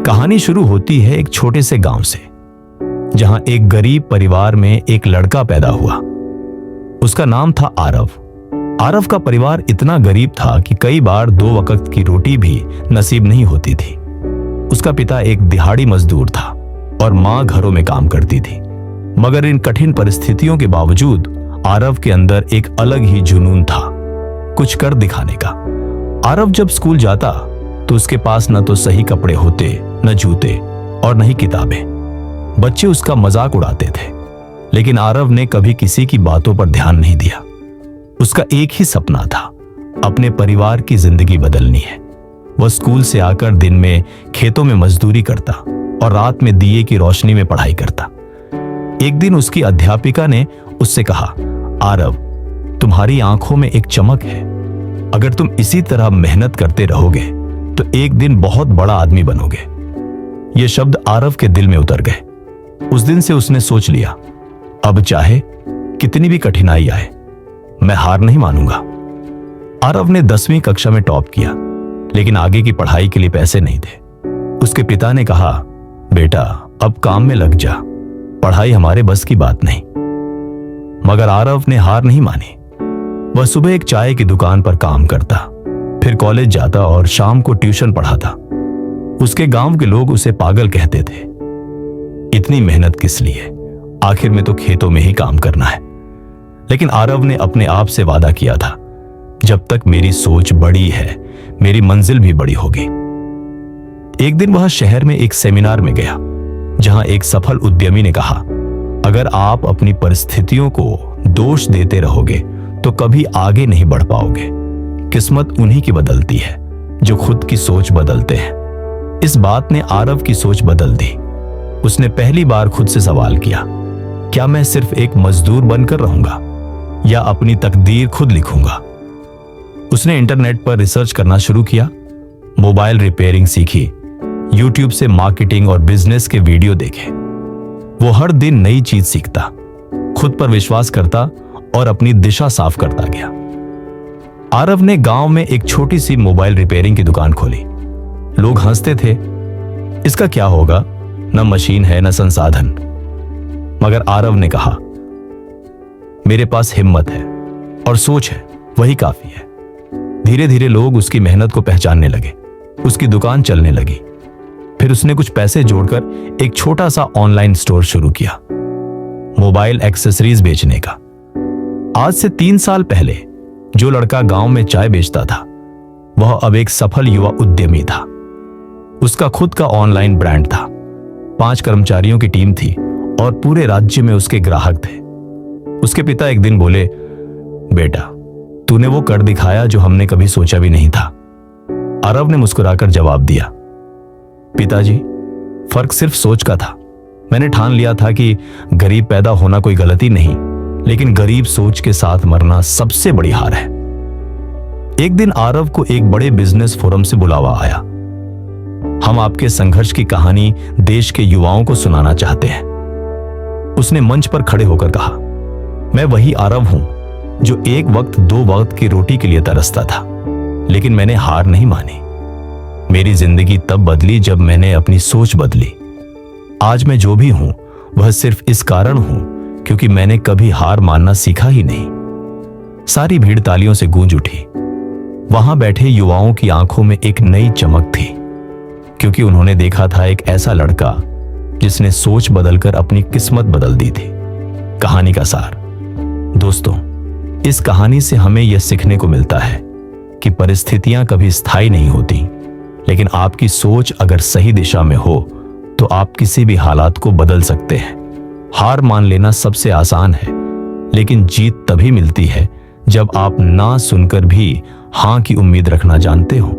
कहानी शुरू होती है एक छोटे से गांव से, जहां एक गरीब परिवार में एक लड़का पैदा हुआ। उसका नाम था आरव। आरव का परिवार इतना गरीब था कि कई बार 2 वक्त की रोटी भी नसीब नहीं होती थी। उसका पिता एक दिहाड़ी मजदूर था और मां घरों में काम करती थी। मगर इन कठिन परिस्थितियों के बावजूद आरव के अंदर एक अलग ही जुनून था, कुछ कर दिखाने का। आरव जब स्कूल जाता तो उसके पास न तो सही कपड़े होते, न जूते और न ही किताबें। बच्चे उसका मजाक उड़ाते थे, लेकिन आरव ने कभी किसी की बातों पर ध्यान नहीं दिया। उसका एक ही सपना था, अपने परिवार की जिंदगी बदलनी है। वह स्कूल से आकर दिन में खेतों में मजदूरी करता और रात में दिए की रोशनी में पढ़ाई करता। एक दिन उसकी अध्यापिका ने उससे कहा, आरव, तुम्हारी आंखों में एक चमक है। अगर तुम इसी तरह मेहनत करते रहोगे तो एक दिन बहुत बड़ा आदमी बनोगे। ये शब्द आरव के दिल में उतर गए। उस दिन से उसने सोच लिया, अब चाहे कितनी भी कठिनाई आए, मैं हार नहीं मानूंगा। आरव ने 10वीं कक्षा में टॉप किया, लेकिन आगे की पढ़ाई के लिए पैसे नहीं थे। उसके पिता ने कहा, बेटा अब काम में लग जा, पढ़ाई हमारे बस की बात नहीं। मगर आरव ने हार नहीं मानी। वह सुबह एक चाय की दुकान पर काम करता, फिर कॉलेज जाता और शाम को ट्यूशन पढ़ाता। उसके गांव के लोग उसे पागल कहते थे। इतनी मेहनत किस लिए, आखिर में तो खेतों में ही काम करना है। लेकिन आरव ने अपने आप से वादा किया था, जब तक मेरी सोच बड़ी है, मेरी मंजिल भी बड़ी होगी। एक दिन वह शहर में एक सेमिनार में गया, जहां एक सफल उद्यमी ने कहा, अगर आप अपनी परिस्थितियों को दोष देते रहोगे तो कभी आगे नहीं बढ़ पाओगे। किस्मत उन्हीं की बदलती है जो खुद की सोच बदलते हैं। इस बात ने आरव की सोच बदल दी। उसने पहली बार खुद से सवाल किया, क्या मैं सिर्फ एक मजदूर बनकर रहूंगा या अपनी तकदीर खुद लिखूंगा? उसने इंटरनेट पर रिसर्च करना शुरू किया, मोबाइल रिपेयरिंग सीखी, यूट्यूब से मार्केटिंग और बिजनेस के वीडियो देखे। वो हर दिन नई चीज सीखता, खुद पर विश्वास करता और अपनी दिशा साफ करता गया। आरव ने गांव में एक छोटी सी मोबाइल रिपेयरिंग की दुकान खोली। लोग हंसते थे, इसका क्या होगा, न मशीन है न संसाधन। मगर आरव ने कहा, मेरे पास हिम्मत है और सोच है, वही काफी है। धीरे धीरे लोग उसकी मेहनत को पहचानने लगे। उसकी दुकान चलने लगी। फिर उसने कुछ पैसे जोड़कर एक छोटा सा ऑनलाइन स्टोर शुरू किया, मोबाइल एक्सेसरीज बेचने का। आज से 3 साल पहले जो लड़का गांव में चाय बेचता था, वह अब एक सफल युवा उद्यमी था। उसका खुद का ऑनलाइन ब्रांड था, 5 कर्मचारियों की टीम थी और पूरे राज्य में उसके ग्राहक थे। उसके पिता एक दिन बोले, बेटा तूने वो कर दिखाया जो हमने कभी सोचा भी नहीं था। आरव ने मुस्कुराकर जवाब दिया, पिताजी फर्क सिर्फ सोच का था। मैंने ठान लिया था कि गरीब पैदा होना कोई गलती नहीं, लेकिन गरीब सोच के साथ मरना सबसे बड़ी हार है। एक दिन आरव को एक बड़े बिजनेस फोरम से बुलावा आया। हम आपके संघर्ष की कहानी देश के युवाओं को सुनाना चाहते हैं। उसने मंच पर खड़े होकर कहा, मैं वही आरव हूं जो एक वक्त 2 वक्त की रोटी के लिए तरसता था, लेकिन मैंने हार नहीं मानी। मेरी जिंदगी तब बदली जब मैंने अपनी सोच बदली। आज मैं जो भी हूं वह सिर्फ इस कारण हूं क्योंकि मैंने कभी हार मानना सीखा ही नहीं। सारी भीड़ तालियों से गूंज उठी। वहां बैठे युवाओं की आंखों में एक नई चमक थी, क्योंकि उन्होंने देखा था एक ऐसा लड़का जिसने सोच बदलकर अपनी किस्मत बदल दी थी। कहानी का सार, दोस्तों, इस कहानी से हमें यह सीखने को मिलता है कि परिस्थितियां कभी स्थायी नहीं होती, लेकिन आपकी सोच अगर सही दिशा में हो तो आप किसी भी हालात को बदल सकते हैं। हार मान लेना सबसे आसान है, लेकिन जीत तभी मिलती है जब आप ना सुनकर भी हां की उम्मीद रखना जानते हो।